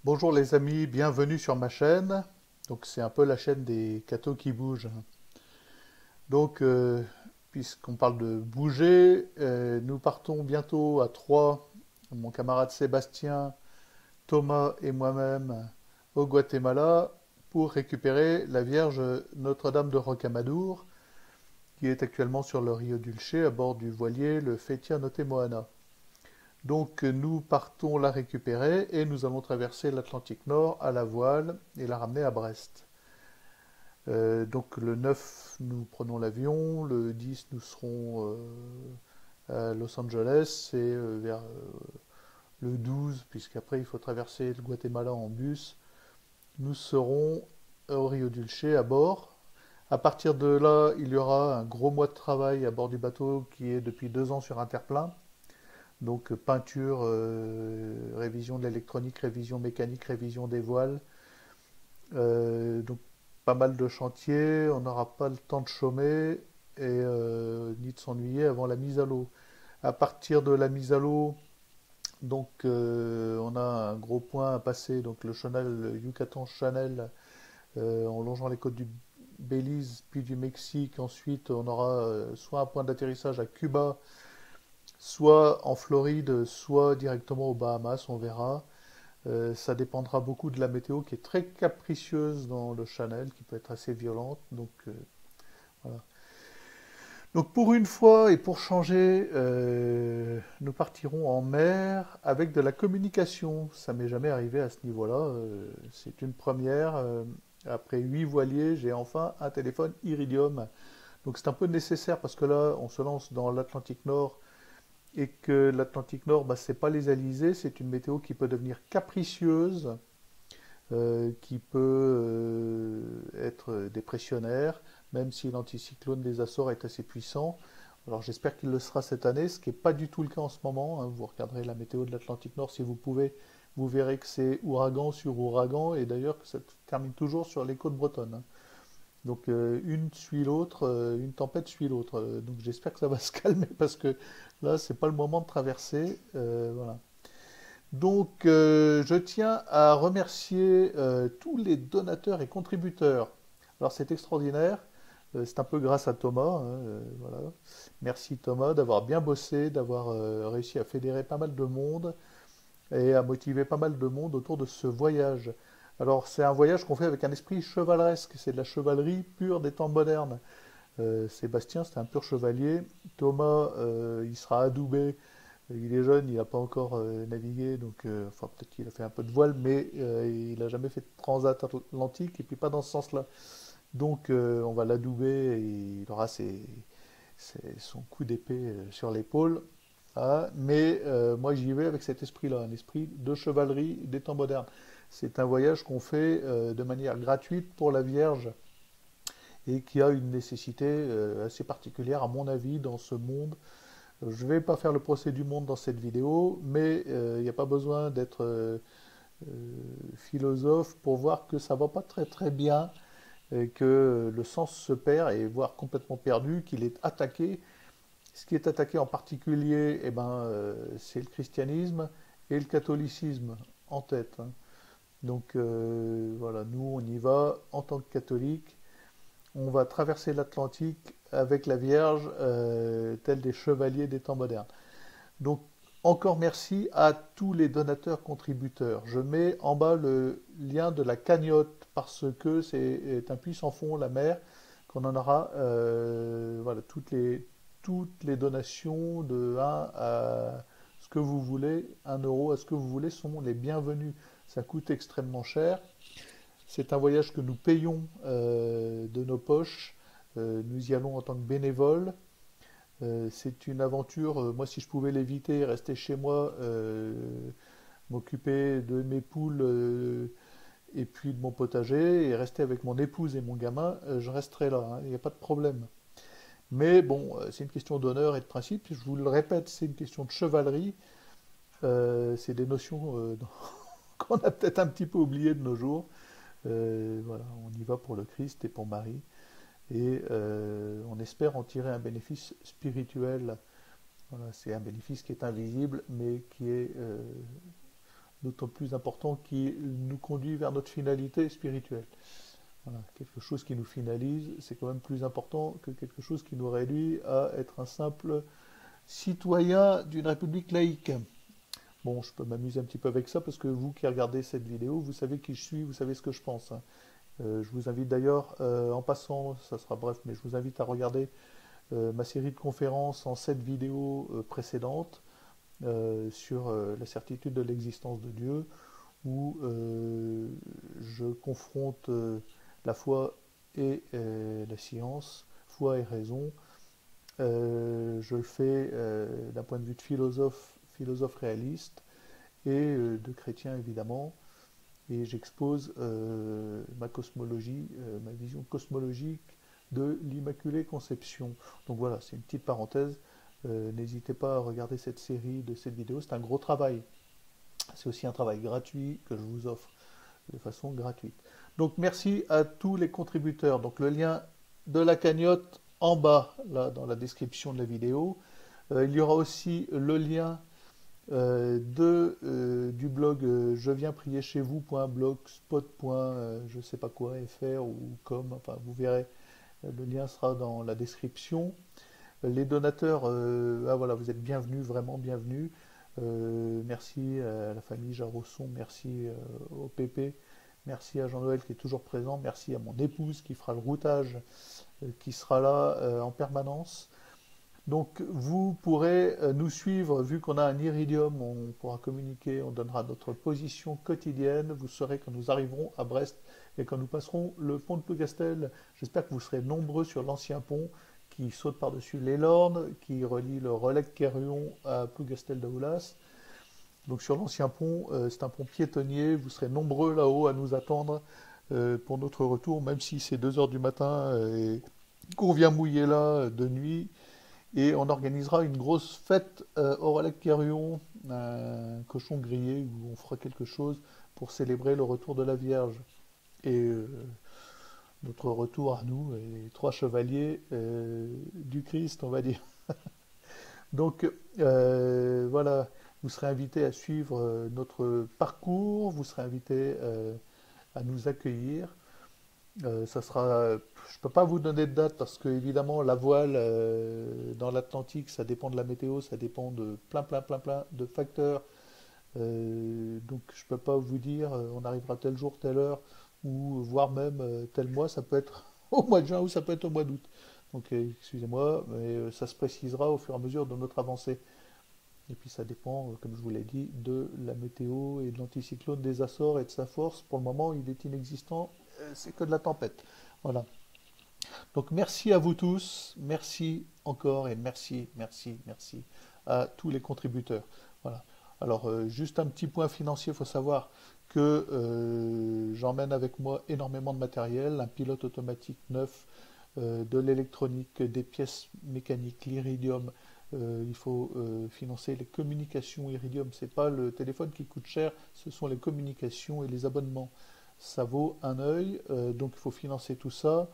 Bonjour les amis, bienvenue sur ma chaîne. Donc c'est un peu la chaîne des cathos qui bougent. Donc puisqu'on parle de bouger, nous partons bientôt à Troyes, mon camarade Sébastien, Thomas et moi-même au Guatemala pour récupérer la Vierge Notre-Dame de Rocamadour qui est actuellement sur le Rio Dulce à bord du voilier le Feitia Notte Moana. Donc nous partons la récupérer et nous allons traverser l'Atlantique Nord à la voile et la ramener à Brest. Donc le 9, nous prenons l'avion, le 10, nous serons à Los Angeles et vers le 12, puisqu'après il faut traverser le Guatemala en bus, nous serons au Rio Dulce à bord. À partir de là, il y aura un gros mois de travail à bord du bateau qui est depuis 2 ans sur un terre-plein. Donc peinture, révision de l'électronique, révision mécanique, révision des voiles. Donc pas mal de chantiers, on n'aura pas le temps de chômer et ni de s'ennuyer avant la mise à l'eau. À partir de la mise à l'eau, donc on a un gros point à passer, donc le Chanel, le Yucatan Chanel, en longeant les côtes du Belize puis du Mexique. Ensuite, on aura soit un point d'atterrissage à Cuba, soit en Floride, soit directement aux Bahamas, on verra. Ça dépendra beaucoup de la météo qui est très capricieuse dans le Channel, qui peut être assez violente. Donc, voilà. Donc pour une fois et pour changer, nous partirons en mer avec de la communication. Ça m'est jamais arrivé à ce niveau-là. C'est une première. Après 8 voiliers, j'ai enfin un téléphone Iridium. Donc c'est un peu nécessaire parce que là, on se lance dans l'Atlantique Nord et que l'Atlantique Nord, bah, c'est pas les alizés, c'est une météo qui peut devenir capricieuse, qui peut être dépressionnaire, même si l'anticyclone des Açores est assez puissant. Alors j'espère qu'il le sera cette année, ce qui n'est pas du tout le cas en ce moment, hein. Vous regarderez la météo de l'Atlantique Nord si vous pouvez, vous verrez que c'est ouragan sur ouragan, et d'ailleurs que ça termine toujours sur les côtes bretonnes, hein. Donc une suit l'autre, une tempête suit l'autre. Donc j'espère que ça va se calmer parce que là, c'est pas le moment de traverser. Voilà. Donc, je tiens à remercier tous les donateurs et contributeurs. Alors, c'est extraordinaire. C'est un peu grâce à Thomas, hein, voilà. Merci Thomas d'avoir bien bossé, d'avoir réussi à fédérer pas mal de monde et à motiver pas mal de monde autour de ce voyage. Alors, c'est un voyage qu'on fait avec un esprit chevaleresque. C'est de la chevalerie pure des temps modernes. Sébastien, c'est un pur chevalier. Thomas, il sera adoubé. Il est jeune, il n'a pas encore navigué, donc enfin peut-être qu'il a fait un peu de voile, mais il n'a jamais fait de transatlantique, et puis pas dans ce sens-là. Donc on va l'adouber et il aura son coup d'épée sur l'épaule. Ah, mais moi j'y vais avec cet esprit-là, un esprit de chevalerie des temps modernes. C'est un voyage qu'on fait de manière gratuite pour la Vierge et qui a une nécessité assez particulière, à mon avis, dans ce monde. Je ne vais pas faire le procès du monde dans cette vidéo, mais il n'y a pas besoin d'être philosophe pour voir que ça ne va pas très très bien, et que le sens se perd, et voire complètement perdu, qu'il est attaqué. Ce qui est attaqué en particulier, eh ben, c'est le christianisme et le catholicisme en tête, hein. Donc voilà, nous on y va en tant que catholiques. On va traverser l'Atlantique avec la Vierge, tels des chevaliers des temps modernes. Donc, encore merci à tous les donateurs contributeurs. Je mets en bas le lien de la cagnotte parce que c'est un puits sans fond, la mer, qu'on en aura. Voilà, toutes les donations de 1 à ce que vous voulez, 1 € à ce que vous voulez, sont les bienvenus. Ça coûte extrêmement cher. C'est un voyage que nous payons de nos poches. Nous y allons en tant que bénévoles. C'est une aventure, moi si je pouvais l'éviter, rester chez moi, m'occuper de mes poules et puis de mon potager et rester avec mon épouse et mon gamin, je resterai là, hein, il n'y a pas de problème. Mais bon, c'est une question d'honneur et de principe, je vous le répète, c'est une question de chevalerie, c'est des notions qu'on a peut-être un petit peu oubliées de nos jours. Voilà, on y va pour le Christ et pour Marie, et on espère en tirer un bénéfice spirituel. Voilà, c'est un bénéfice qui est invisible, mais qui est d'autant plus important, qui nous conduit vers notre finalité spirituelle. Voilà, quelque chose qui nous finalise, c'est quand même plus important que quelque chose qui nous réduit à être un simple citoyen d'une république laïque. Bon, je peux m'amuser un petit peu avec ça parce que vous qui regardez cette vidéo, vous savez qui je suis, vous savez ce que je pense, hein. Je vous invite d'ailleurs, en passant, ça sera bref, mais je vous invite à regarder ma série de conférences en 7 vidéos précédentes sur la certitude de l'existence de Dieu, où je confronte la foi et la science, foi et raison. Je le fais d'un point de vue de philosophe réaliste et de chrétien évidemment. Et j'expose ma cosmologie, ma vision cosmologique de l'Immaculée Conception. Donc voilà, c'est une petite parenthèse. N'hésitez pas à regarder cette série de cette vidéo. C'est un gros travail. C'est aussi un travail gratuit que je vous offre de façon gratuite. Donc merci à tous les contributeurs. Donc le lien de la cagnotte en bas, là, dans la description de la vidéo. Il y aura aussi le lien du blog je viens prier chez vous.blogspot. Je sais pas quoi fr ou com, enfin vous verrez, le lien sera dans la description. Les donateurs, ah voilà, vous êtes bienvenus, vraiment bienvenus. Merci à la famille Jarosson, merci au PP, merci à Jean-Noël qui est toujours présent, merci à mon épouse qui fera le routage, qui sera là en permanence. Donc vous pourrez nous suivre, vu qu'on a un iridium, on pourra communiquer, on donnera notre position quotidienne. Vous saurez quand nous arriverons à Brest et quand nous passerons le pont de Plougastel. J'espère que vous serez nombreux sur l'ancien pont qui saute par-dessus les Lornes, qui relie le Relecq-Kerhuon à Plougastel-Daoulas. Donc sur l'ancien pont, c'est un pont piétonnier, vous serez nombreux là-haut à nous attendre pour notre retour, même si c'est 2 heures du matin et qu'on vient mouiller là de nuit. Et on organisera une grosse fête au Relecq-Kerhuon, un cochon grillé où on fera quelque chose pour célébrer le retour de la Vierge. Et notre retour à nous, les 3 chevaliers du Christ, on va dire. Donc voilà, vous serez invités à suivre notre parcours, vous serez invités à nous accueillir. Ça sera, je ne peux pas vous donner de date parce que évidemment la voile dans l'Atlantique, ça dépend de la météo, ça dépend de plein de facteurs. Donc je ne peux pas vous dire on arrivera tel jour, telle heure, ou voire même tel mois, ça peut être au mois de juin ou ça peut être au mois d'août. Donc excusez-moi, mais ça se précisera au fur et à mesure de notre avancée. Et puis ça dépend, comme je vous l'ai dit, de la météo et de l'anticyclone des Açores et de sa force. Pour le moment, il est inexistant, c'est que de la tempête. Voilà. Donc merci à vous tous, merci encore et merci à tous les contributeurs. Voilà. Alors juste un petit point financier, il faut savoir que j'emmène avec moi énormément de matériel, un pilote automatique neuf, de l'électronique, des pièces mécaniques, l'iridium. Il faut financer les communications Iridium. C'est pas le téléphone qui coûte cher, ce sont les communications et les abonnements. Ça vaut un œil, donc il faut financer tout ça.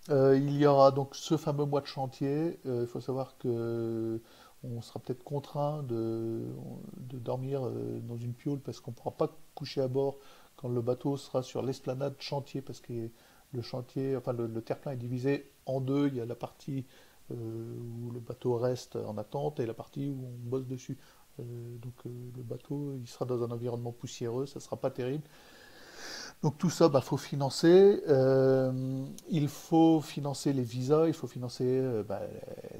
Il y aura donc ce fameux mois de chantier. Il faut savoir que on sera peut-être contraint de dormir dans une piaule parce qu'on ne pourra pas coucher à bord quand le bateau sera sur l'esplanade chantier parce que le chantier, enfin le terre-plein est divisé en deux. Il y a la partie où le bateau reste en attente et la partie où on bosse dessus. Donc le bateau, il sera dans un environnement poussiéreux, ça ne sera pas terrible. Donc tout ça, faut financer. Il faut financer les visas, il faut financer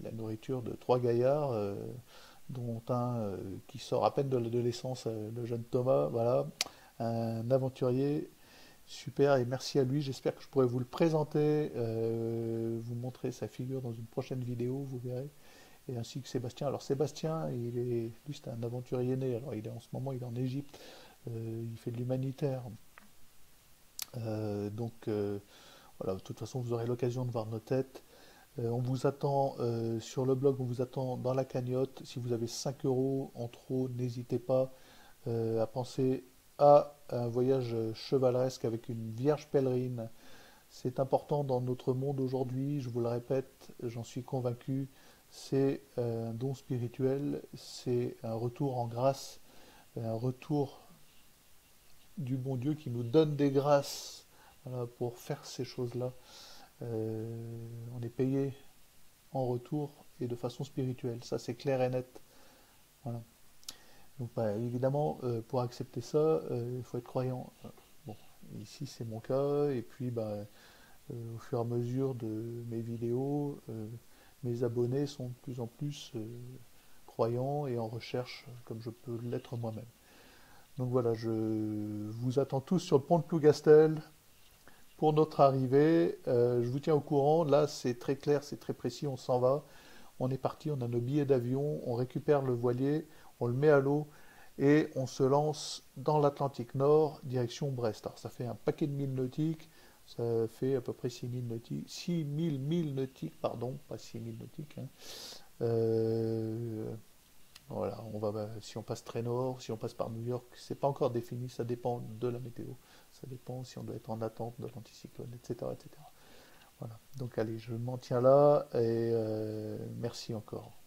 la nourriture de 3 gaillards, dont un qui sort à peine de l'adolescence, le jeune Thomas, voilà, un aventurier super, et merci à lui. J'espère que je pourrai vous le présenter, vous montrer sa figure dans une prochaine vidéo, vous verrez. Et ainsi que Sébastien. Alors Sébastien, lui c'est un aventurier né. Alors en ce moment il est en Égypte, il fait de l'humanitaire. Voilà, de toute façon vous aurez l'occasion de voir nos têtes. On vous attend sur le blog, on vous attend dans la cagnotte. Si vous avez 5 euros en trop, n'hésitez pas à penser à un voyage chevaleresque avec une vierge pèlerine. C'est important dans notre monde aujourd'hui, je vous le répète, j'en suis convaincu. C'est un don spirituel, c'est un retour en grâce, un retour du bon Dieu qui nous donne des grâces, voilà, pour faire ces choses-là. On est payé en retour et de façon spirituelle. Ça, c'est clair et net. Voilà. Donc, bah, évidemment, pour accepter ça, il faut être croyant. Bon, ici, c'est mon cas. Et puis, bah, au fur et à mesure de mes vidéos, mes abonnés sont de plus en plus croyants et en recherche, comme je peux l'être moi-même. Donc voilà, je vous attends tous sur le pont de Plougastel pour notre arrivée. Je vous tiens au courant. Là, c'est très clair, c'est très précis. On s'en va. On est parti, on a nos billets d'avion, on récupère le voilier, on le met à l'eau et on se lance dans l'Atlantique Nord, direction Brest. Alors ça fait un paquet de milles nautiques, ça fait à peu près 6000 nautiques, 6000 milles nautiques, pardon, pas 6000 nautiques. Hein. Euh, voilà, si on passe très nord, si on passe par New York, c'est pas encore défini, ça dépend de la météo, ça dépend si on doit être en attente de l'anticyclone, etc., etc. Voilà, donc allez, je m'en tiens là et merci encore.